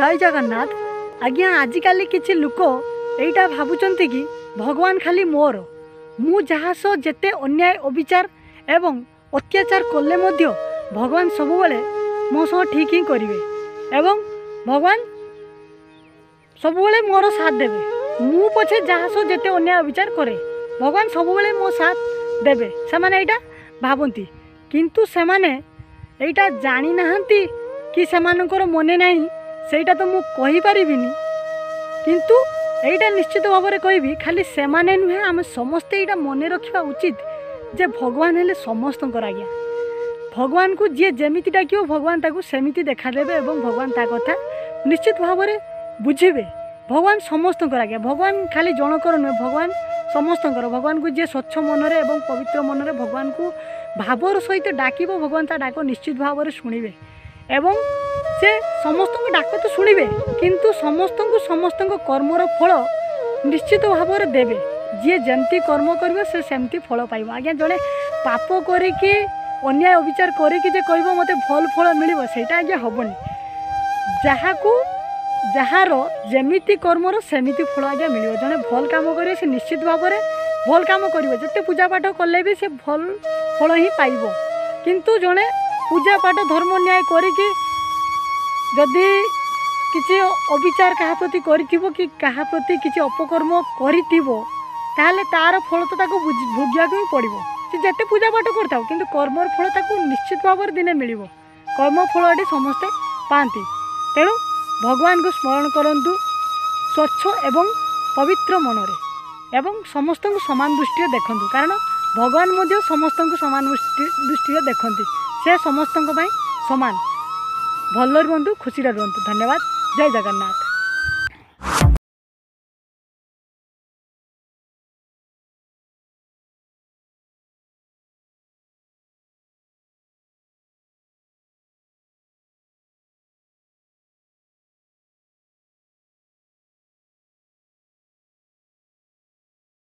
जय जगन्नाथ। आज्ञा आजिकाली किछि लोक एइटा भाबुचंती कि भगवान खाली मोर मु जहाँ सह जेते अन्याय अविचार एवं अत्याचार कले मध्य भगवान सबुबले मो सह ठीक ही करिवे एवं भगवान सबुबले मोर साथ देवे। मु पछे जहाँ सह जेते अन्याय अविचार करे भगवान सबुबले मो साथ देवे सेमाने एइटा भाबंती, किंतु सेमाने एइटा जानी नाहंती कि सेमानकर मने नहीं सेटा तो मु कहि परिबिनी, किंतु एइटा निश्चित भाव में कहबी खाली सेमाने नुहे आम समस्ते एइटा मने रखिबा उचित जे भगवान हेले समस्तंकर आज्ञा। भगवान को जी जेमिति डाकियो भगवान ताकू सेमिति देखा देबे एवं भगवान ता कथा निश्चित भाव में बुझेबे। भगवान समस्तंकर आज्ञा, भगवान खाली जनकर नुहे भगवान समस्तंकर। भगवान को जी स्वच्छ मनरे एवं पवित्र मनरे भगवान को भावर सहित डाकिबो भगवान ता डाक निश्चित भाव में शुणिबे एवं से समस्त डाक तो शुणिबे, किंतु समस्त कर्मर फल निश्चित भाव में देवे। जी जमती कर्म कर से सेमती फल पाइब। आज्ञा जड़े पाप करिकी अन्याय अविचार करिकी जे कहब मते भल फल मिलिबो सेटा आज्ञा हबनी। जार जेमिति कर्मर सेमिति फल आज्ञा मिलिबो। जड़े भल काम करे से निश्चित भाव में भल काम करिवो, जते पूजा पाठ कले भी से भल फल ही पाइबो। किंतु जड़े पूजा पाठ धर्म न्याय करिकी जदि किसी अविचार क्या प्रति करिथिबो कि क्या प्रति किसी अपकर्म करिथिबो ताहले तार फल तो ताको भोगिया को ही पड़िबो। से जेते पूजा पाठ करथाओ किंतु कर्मर फल ताको निश्चित भाव में दिने मिलिबो। कर्म फल एटी समस्ते पाती। तेणु भगवान को स्मरण करंतु स्वच्छ एवं पवित्र मनरे एवं समस्त को समान दृष्टि देखंतु, कारण भगवान मध्य समस्त को समान दृष्टि देखती। से समस्त समान। भल रुहतु, खुशी रुहतु। धन्यवाद। जय जगन्नाथ।